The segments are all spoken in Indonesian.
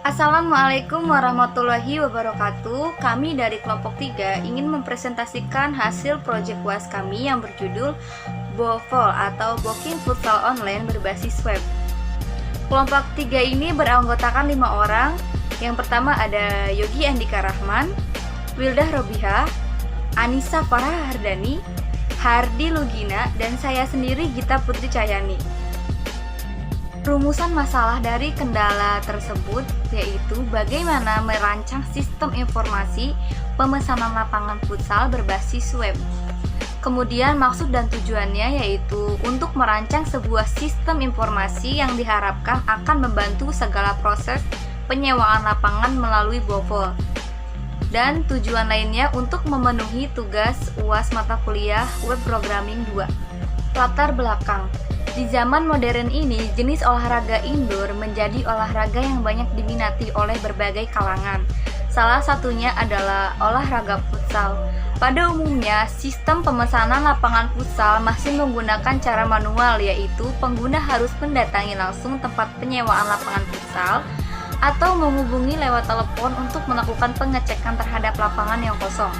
Assalamualaikum warahmatullahi wabarakatuh. Kami dari kelompok 3 ingin mempresentasikan hasil proyek UAS kami yang berjudul BOFOL atau Booking Futsal Online berbasis web. Kelompok 3 ini beranggotakan 5 orang. Yang pertama ada Yogi Andika Rahman, Wildah Robiha, Anissa Farah Hardani, Hardi Lugina, dan saya sendiri Gita Putri Cahyani. Rumusan masalah dari kendala tersebut yaitu bagaimana merancang sistem informasi pemesanan lapangan futsal berbasis web. Kemudian maksud dan tujuannya yaitu untuk merancang sebuah sistem informasi yang diharapkan akan membantu segala proses penyewaan lapangan melalui BOFOL. Dan tujuan lainnya untuk memenuhi tugas UAS mata kuliah Web Programming 2. Latar belakang. Di zaman modern ini, jenis olahraga indoor menjadi olahraga yang banyak diminati oleh berbagai kalangan. Salah satunya adalah olahraga futsal. Pada umumnya, sistem pemesanan lapangan futsal masih menggunakan cara manual, yaitu pengguna harus mendatangi langsung tempat penyewaan lapangan futsal atau menghubungi lewat telepon untuk melakukan pengecekan terhadap lapangan yang kosong.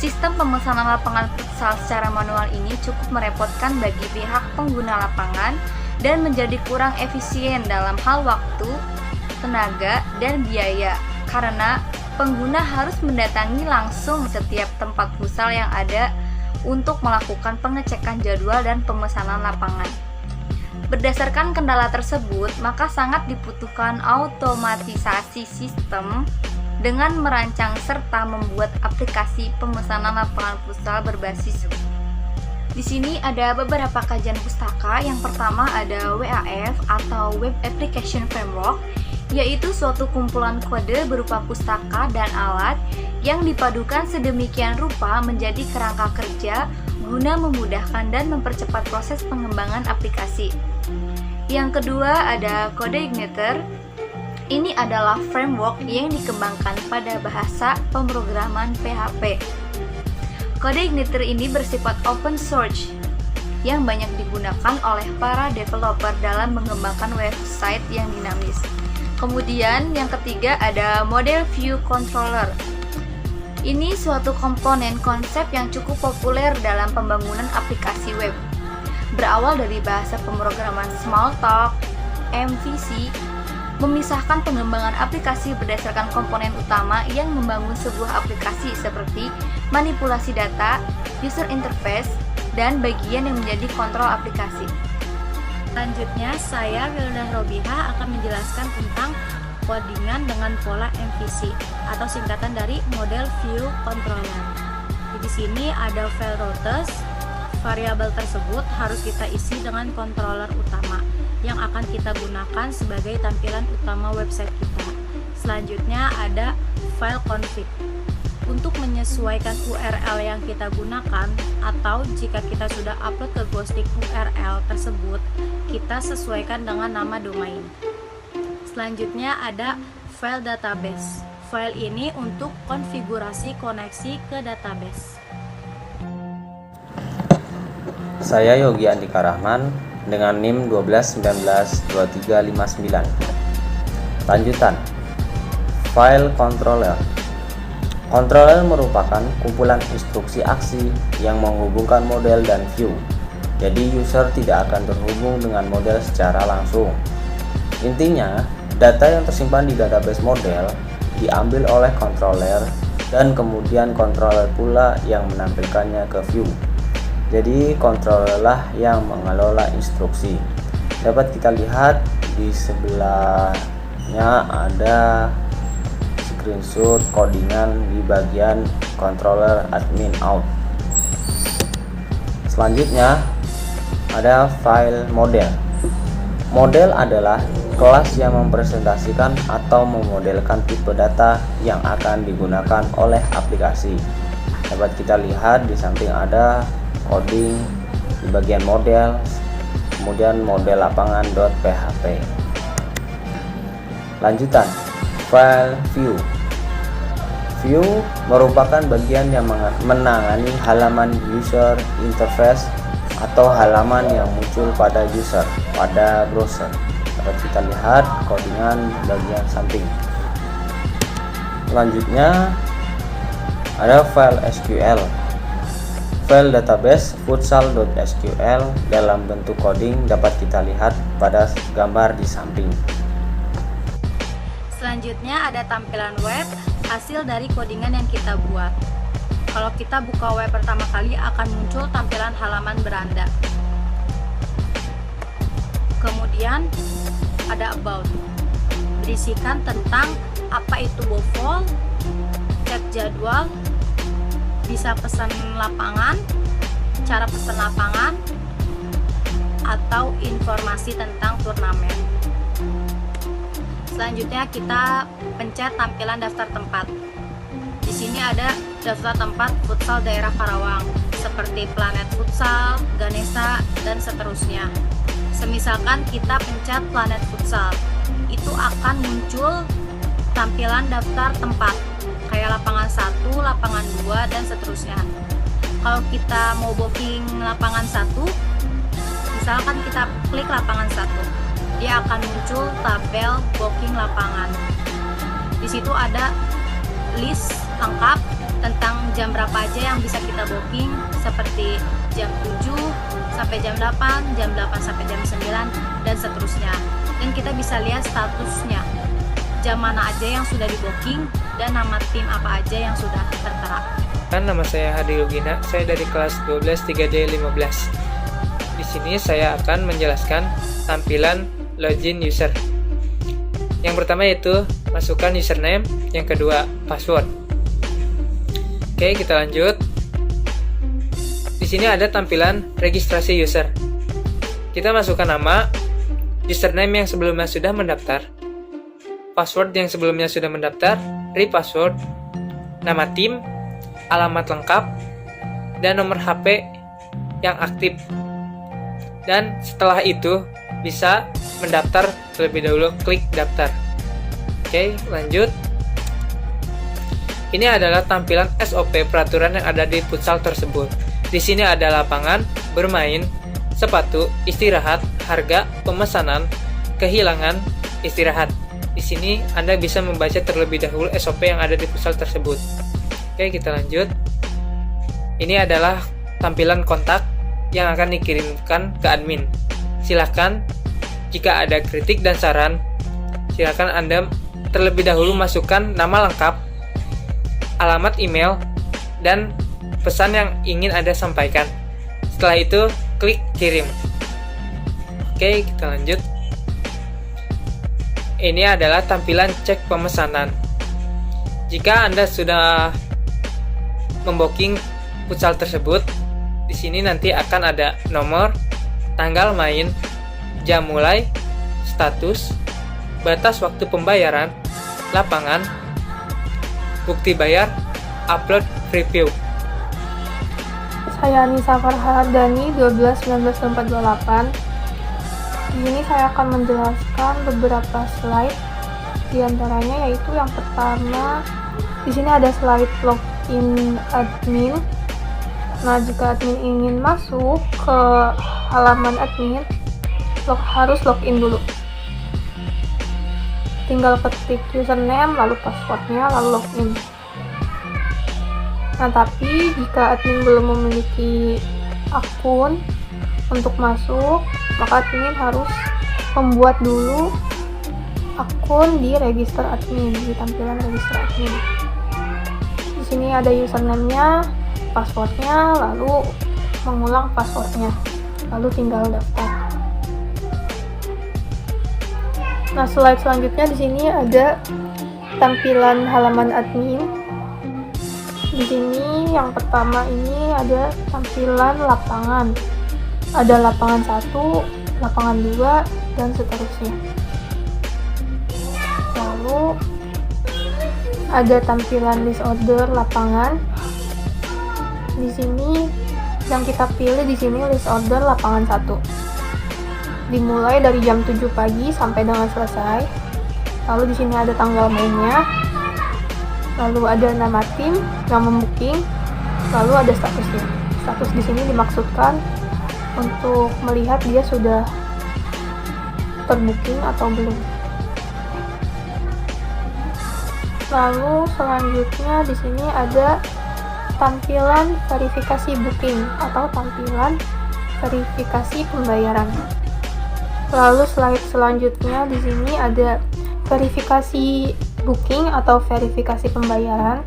Sistem pemesanan lapangan futsal secara manual ini cukup merepotkan bagi pihak pengguna lapangan dan menjadi kurang efisien dalam hal waktu, tenaga, dan biaya karena pengguna harus mendatangi langsung setiap tempat futsal yang ada untuk melakukan pengecekan jadwal dan pemesanan lapangan. Berdasarkan kendala tersebut, maka sangat dibutuhkan automatisasi sistem dengan merancang serta membuat aplikasi pemesanan lapangan futsal berbasis web. Di sini ada beberapa kajian pustaka. Yang pertama ada WAF atau Web Application Framework, yaitu suatu kumpulan kode berupa pustaka dan alat yang dipadukan sedemikian rupa menjadi kerangka kerja guna memudahkan dan mempercepat proses pengembangan aplikasi. Yang kedua ada CodeIgniter. Ini adalah framework yang dikembangkan pada bahasa pemrograman PHP. CodeIgniter ini bersifat open source yang banyak digunakan oleh para developer dalam mengembangkan website yang dinamis. Kemudian yang ketiga ada Model View Controller. Ini suatu komponen konsep yang cukup populer dalam pembangunan aplikasi web. Berawal dari bahasa pemrograman Smalltalk, MVC, memisahkan pengembangan aplikasi berdasarkan komponen utama yang membangun sebuah aplikasi seperti manipulasi data, user interface, dan bagian yang menjadi kontrol aplikasi. Selanjutnya, saya Wildah Robiha akan menjelaskan tentang codingan dengan pola MVC atau singkatan dari Model View Controller. Di sini ada file routes. Variabel tersebut harus kita isi dengan controller utama yang akan kita gunakan sebagai tampilan utama website kita. Selanjutnya ada file config. Untuk menyesuaikan URL yang kita gunakan atau jika kita sudah upload ke Ghostik URL tersebut, kita sesuaikan dengan nama domain. Selanjutnya ada file database. File ini untuk konfigurasi koneksi ke database. Saya Yogi Andika Rahman dengan NIM 12192359. Lanjutan. File controller. Controller merupakan kumpulan instruksi aksi yang menghubungkan model dan view. Jadi user tidak akan terhubung dengan model secara langsung. Intinya, data yang tersimpan di database model diambil oleh controller dan kemudian controller pula yang menampilkannya ke view. Jadi controller lah yang mengelola instruksi. Dapat kita lihat di sebelahnya ada screenshot codingan di bagian controller admin out. Selanjutnya ada file model. Model adalah kelas yang mempresentasikan atau memodelkan tipe data yang akan digunakan oleh aplikasi. Dapat kita lihat di samping ada coding di bagian model, kemudian model lapangan.php. Lanjutan, file view. View merupakan bagian yang menangani halaman user interface atau halaman yang muncul pada user pada browser. Dapat kita lihat codingan bagian samping. Selanjutnya ada file SQL. File database futsal.sql dalam bentuk coding dapat kita lihat pada gambar di samping. Selanjutnya ada tampilan web hasil dari codingan yang kita buat. Kalau kita buka web pertama kali akan muncul tampilan halaman beranda. Kemudian ada about, berisikan tentang apa itu bofol, cek jadwal, bisa pesan lapangan, cara pesan lapangan, atau informasi tentang turnamen. Selanjutnya kita pencet tampilan daftar tempat. Di sini ada daftar tempat futsal daerah Karawang seperti Planet Futsal, Ganesha, dan seterusnya. Semisalkan kita pencet Planet Futsal, itu akan muncul tampilan daftar tempat kayak lapangan 1, lapangan 2, dan seterusnya. Kalau kita mau booking lapangan 1, misalkan kita klik lapangan 1, dia akan muncul tabel booking lapangan. Di situ ada list lengkap tentang jam berapa aja yang bisa kita booking, seperti jam 7 sampai jam 8, jam 8 sampai jam 9, dan seterusnya. Dan kita bisa lihat statusnya, jam mana aja yang sudah di booking, dan nama tim apa aja yang sudah tertera. Nama saya Hadi Rugina, saya dari kelas 12 3D15. Di sini saya akan menjelaskan tampilan login user. Yang pertama yaitu masukkan username, yang kedua password. Oke, kita lanjut. Di sini ada tampilan registrasi user. Kita masukkan nama, username yang sebelumnya sudah mendaftar, password yang sebelumnya sudah mendaftar, repassword, nama tim, alamat lengkap, dan nomor HP yang aktif. Dan setelah itu bisa mendaftar terlebih dahulu, klik daftar. Oke, lanjut. Ini adalah tampilan SOP peraturan yang ada di futsal tersebut. Di sini ada lapangan, bermain, sepatu, istirahat, harga, pemesanan, kehilangan, istirahat. Di sini Anda bisa membaca terlebih dahulu SOP yang ada di futsal tersebut. Oke, kita lanjut. Ini adalah tampilan kontak yang akan dikirimkan ke admin. Silahkan jika ada kritik dan saran, silahkan Anda terlebih dahulu masukkan nama lengkap, alamat email, dan pesan yang ingin Anda sampaikan. Setelah itu, klik kirim. Oke, kita lanjut. Ini adalah tampilan cek pemesanan. Jika Anda sudah membooking futsal tersebut, di sini nanti akan ada nomor, tanggal main, jam mulai, status, batas waktu pembayaran, lapangan, bukti bayar, upload review. Saya Anissa Farhadani, 12/19/428. Di sini saya akan menjelaskan beberapa slide. Di antaranya yaitu yang pertama, di sini ada slide login admin. Nah, jika admin ingin masuk ke halaman admin, harus login dulu. Tinggal ketik username, lalu passwordnya, lalu login. Nah, tapi jika admin belum memiliki akun untuk masuk, maka admin harus membuat dulu akun di register admin, di tampilan register admin. Di sini ada username-nya, passwordnya, lalu mengulang passwordnya, lalu tinggal daftar. Nah, slide selanjutnya di sini ada tampilan halaman admin. Di sini yang pertama ini ada tampilan lapangan. Ada lapangan 1, lapangan 2, dan seterusnya. Lalu ada tampilan list order lapangan. Di sini yang kita pilih di sini list order lapangan 1. Dimulai dari jam 7 pagi sampai dengan selesai. Lalu di sini ada tanggal mainnya. Lalu ada nama tim yang membooking. Lalu ada statusnya. Status di sini dimaksudkan untuk melihat dia sudah terbooking atau belum. Lalu selanjutnya di sini ada tampilan verifikasi booking atau tampilan verifikasi pembayaran. Lalu slide selanjutnya di sini ada verifikasi booking atau verifikasi pembayaran.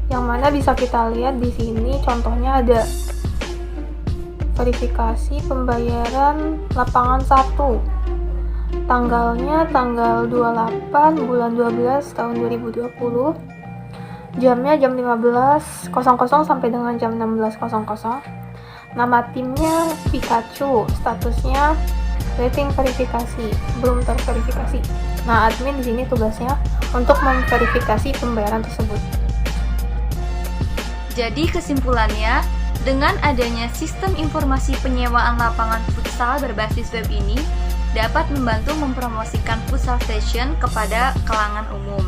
Yang mana bisa kita lihat di sini contohnya ada verifikasi pembayaran lapangan 1. Tanggalnya tanggal 28 bulan 12 tahun 2020. Jamnya jam 15.00 sampai dengan jam 16.00. Nama timnya Pikachu. Statusnya waiting verifikasi, belum terverifikasi. Nah, admin di sini tugasnya untuk memverifikasi pembayaran tersebut. Jadi kesimpulannya, dengan adanya sistem informasi penyewaan lapangan futsal berbasis web ini dapat membantu mempromosikan futsal station kepada kalangan umum.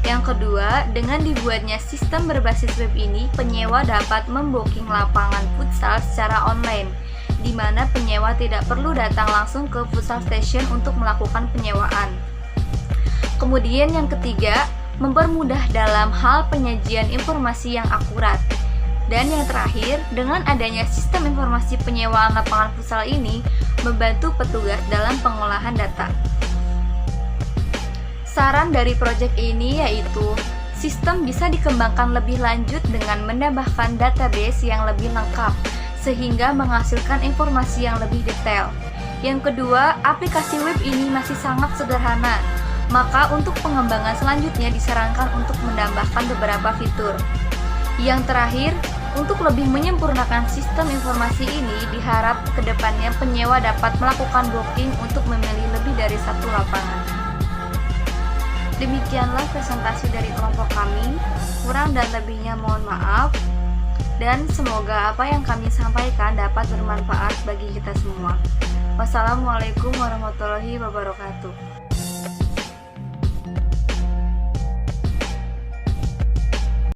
Yang kedua, dengan dibuatnya sistem berbasis web ini, penyewa dapat membooking lapangan futsal secara online, di mana penyewa tidak perlu datang langsung ke futsal station untuk melakukan penyewaan. Kemudian yang ketiga, mempermudah dalam hal penyajian informasi yang akurat. Dan yang terakhir, dengan adanya sistem informasi penyewaan lapangan futsal ini membantu petugas dalam pengolahan data. Saran dari proyek ini yaitu sistem bisa dikembangkan lebih lanjut dengan menambahkan database yang lebih lengkap sehingga menghasilkan informasi yang lebih detail. Yang kedua, aplikasi web ini masih sangat sederhana, maka untuk pengembangan selanjutnya disarankan untuk menambahkan beberapa fitur. Yang terakhir, untuk lebih menyempurnakan sistem informasi ini, diharap kedepannya penyewa dapat melakukan booking untuk memilih lebih dari satu lapangan. Demikianlah presentasi dari kelompok kami, kurang dan lebihnya mohon maaf, dan semoga apa yang kami sampaikan dapat bermanfaat bagi kita semua. Wassalamualaikum warahmatullahi wabarakatuh.